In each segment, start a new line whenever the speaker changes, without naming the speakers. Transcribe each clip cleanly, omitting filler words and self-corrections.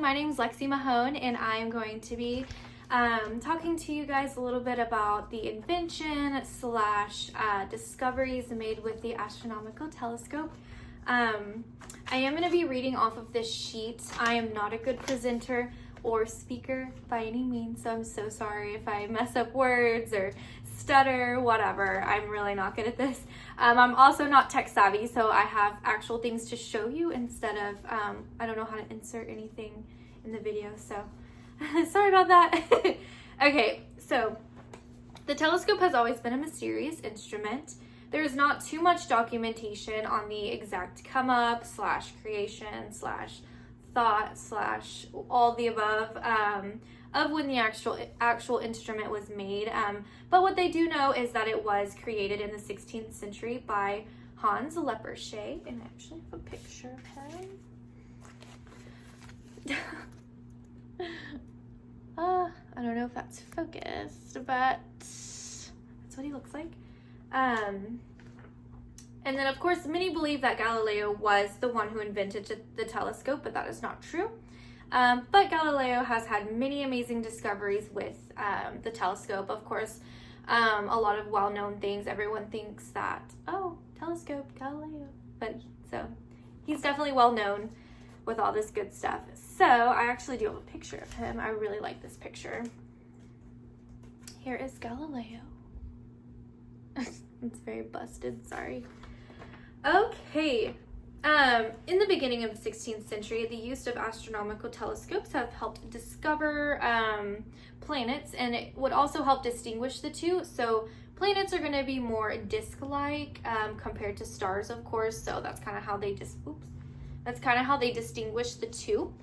My name is Lexi Mahone, and I am going to be talking to you guys a little bit about the invention / discoveries made with the astronomical telescope. I am going to be reading off of this sheet. I am not a good presenter or speaker by any means, so I'm so sorry if I mess up words or stutter, whatever. I'm really not good at this. I'm also not tech savvy, so I have actual things to show you instead of, I don't know how to insert anything in the video, so sorry about that. Okay, so the telescope has always been a mysterious instrument. There's not too much documentation on the exact come up / creation / thought / all the above of when the actual instrument was made. But what they do know is that it was created in the 16th century by Hans Lippershey, and I actually have a picture of him. I don't know if that's focused, but that's what he looks like. And then, of course, many believe that Galileo was the one who invented the telescope, but that is not true. But Galileo has had many amazing discoveries with the telescope. Of course, a lot of well-known things. Everyone thinks that, oh, telescope, Galileo. But so he's definitely well-known with all this good stuff. So I actually do have a picture of him. I really like this picture. Here is Galileo. It's very busted, sorry. Okay. In the beginning of the 16th century, the use of astronomical telescopes have helped discover planets, and it would also help distinguish the two. So planets are going to be more disc-like compared to stars, of course. So that's kind of how they distinguish the two.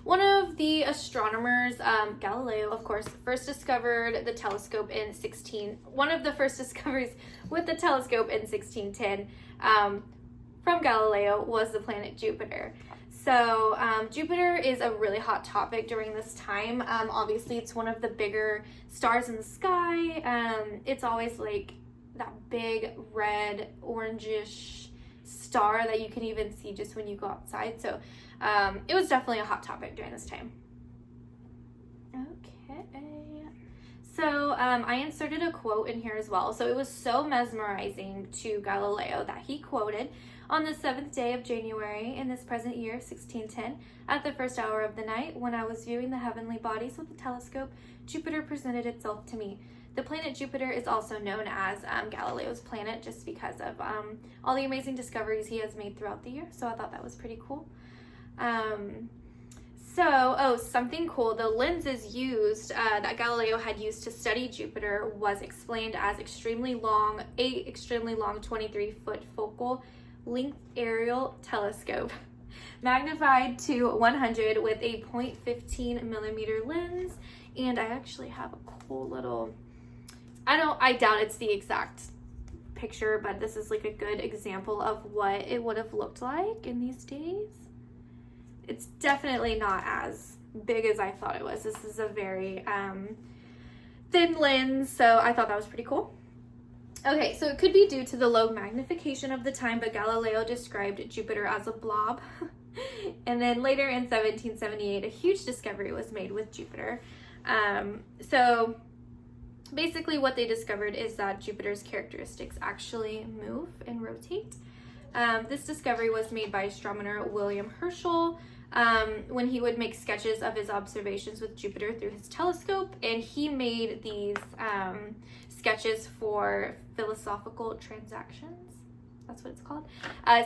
One of the astronomers, Galileo, of course, first discovered the telescope in one of the first discoveries with the telescope in 1610 from Galileo was the planet Jupiter. So Jupiter is a really hot topic during this time. Obviously, it's one of the bigger stars in the sky. It's always like that big red, orangish star that you can even see just when you go outside. So it was definitely a hot topic during this time. Okay. So I inserted a quote in here as well. So it was so mesmerizing to Galileo that he quoted, "On the 7th day of January in this present year, 1610, at the first hour of the night, when I was viewing the heavenly bodies with the telescope, Jupiter presented itself to me." The planet Jupiter is also known as Galileo's planet just because of all the amazing discoveries he has made throughout the year. So I thought that was pretty cool. Something cool. The lenses used that Galileo had used to study Jupiter was explained as extremely long 23-foot focal length aerial telescope, magnified to 100 with a 0.15 millimeter lens. And I actually have a cool little, I doubt it's the exact picture, but this is like a good example of what it would have looked like in these days. It's definitely not as big as I thought it was. This is a very thin lens, so I thought that was pretty cool. Okay, so it could be due to the low magnification of the time, but Galileo described Jupiter as a blob. And then later in 1778, a huge discovery was made with Jupiter. So basically what they discovered is that Jupiter's characteristics actually move and rotate. This discovery was made by astronomer William Herschel when he would make sketches of his observations with Jupiter through his telescope, and he made these sketches for philosophical transactions. That's what it's called.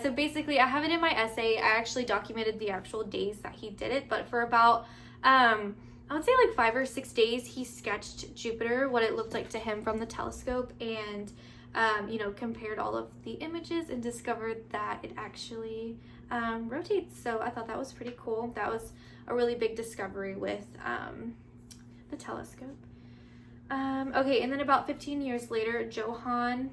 So basically, I have it in my essay. I actually documented the actual days that he did it, but for about I would say like 5 or 6 days, he sketched Jupiter, what it looked like to him from the telescope, and compared all of the images and discovered that it actually rotates. So I thought that was pretty cool. That was a really big discovery with the telescope. Okay, and then about 15 years later, Johann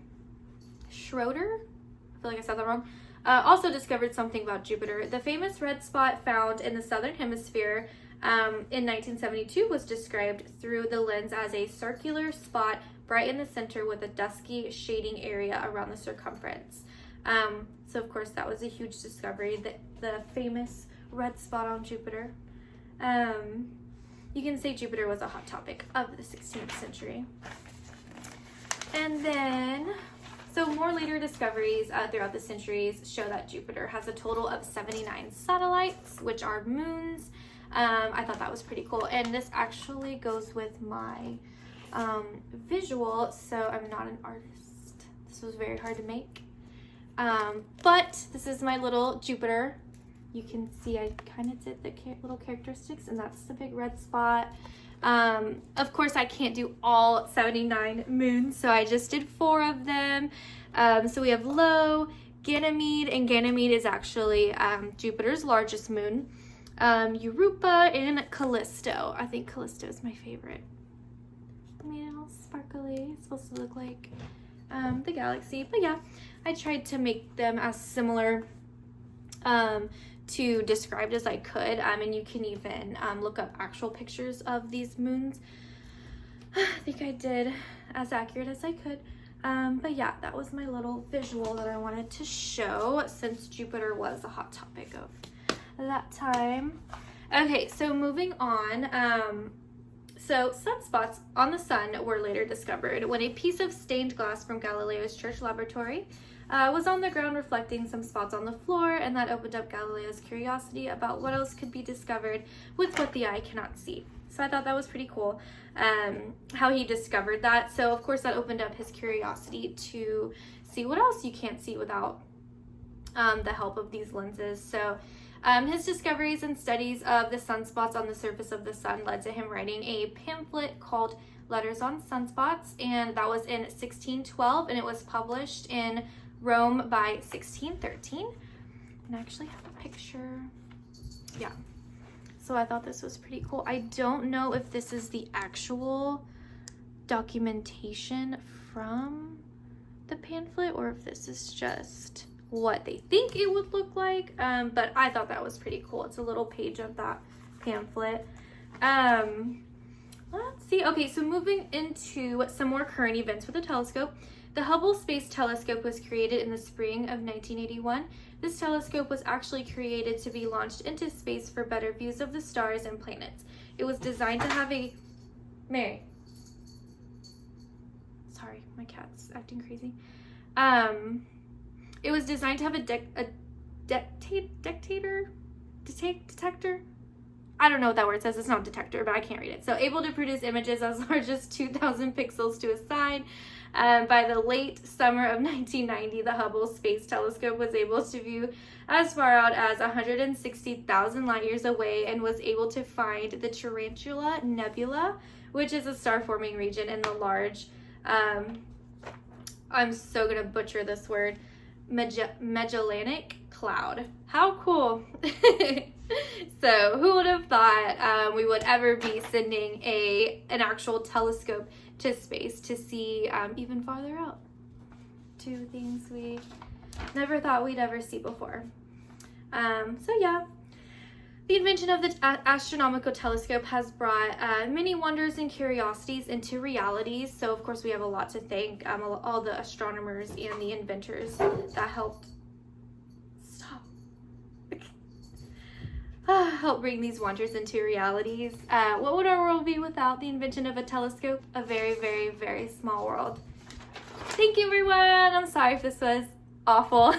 Schroeder, I feel like I said that wrong, also discovered something about Jupiter. The famous red spot found in the southern hemisphere in 1972 was described through the lens as a circular spot bright in the center with a dusky shading area around the circumference. So of course that was a huge discovery. The famous red spot on Jupiter. You can say Jupiter was a hot topic of the 16th century. And then, so more later discoveries throughout the centuries show that Jupiter has a total of 79 satellites, which are moons. I thought that was pretty cool. And this actually goes with my visual, so I'm not an artist. This was very hard to make. But this is my little Jupiter. You can see I kind of did the little characteristics, and that's the big red spot. Of course, I can't do all 79 moons, so I just did 4 of them. So we have Io, Ganymede, and Ganymede is actually Jupiter's largest moon. Europa and Callisto. I think Callisto is my favorite. I made it all sparkly. It's supposed to look like the galaxy. But yeah, I tried to make them as similar to described as I could. And you can even look up actual pictures of these moons. I think I did as accurate as I could. But yeah, that was my little visual that I wanted to show since Jupiter was a hot topic of that time. Okay, so moving on. So sunspots on the sun were later discovered when a piece of stained glass from Galileo's church laboratory was on the ground reflecting some spots on the floor, and that opened up Galileo's curiosity about what else could be discovered with what the eye cannot see. So I thought that was pretty cool how he discovered that. So of course that opened up his curiosity to see what else you can't see without the help of these lenses. So his discoveries and studies of the sunspots on the surface of the sun led to him writing a pamphlet called Letters on Sunspots, and that was in 1612, and it was published in Rome by 1613. And I actually have a picture. Yeah. So I thought this was pretty cool. I don't know if this is the actual documentation from the pamphlet or if this is just what they think it would look like, but I thought that was pretty cool. It's a little page of that pamphlet. Let's see. Okay, so moving into some more current events with the telescope. The Hubble Space Telescope was created in the spring of 1981. This telescope was actually created to be launched into space for better views of the stars and planets. It was designed to have a... Mary. Sorry, my cat's acting crazy. It was designed to have a detector? I don't know what that word says. It's not detector, but I can't read it. So able to produce images as large as 2,000 pixels to a side. By the late summer of 1990, the Hubble Space Telescope was able to view as far out as 160,000 light years away and was able to find the Tarantula Nebula, which is a star-forming region in the large, I'm so going to butcher this word, Magellanic Cloud. How cool! So who would have thought we would ever be sending an actual telescope to space to see even farther out, to things we never thought we'd ever see before. So yeah, the invention of the astronomical telescope has brought many wonders and curiosities into realities. So of course we have a lot to thank all the astronomers and the inventors that helped help bring these wonders into realities. What would our world be without the invention of a telescope? A very, very, very small world. Thank you, everyone. I'm sorry if this was awful.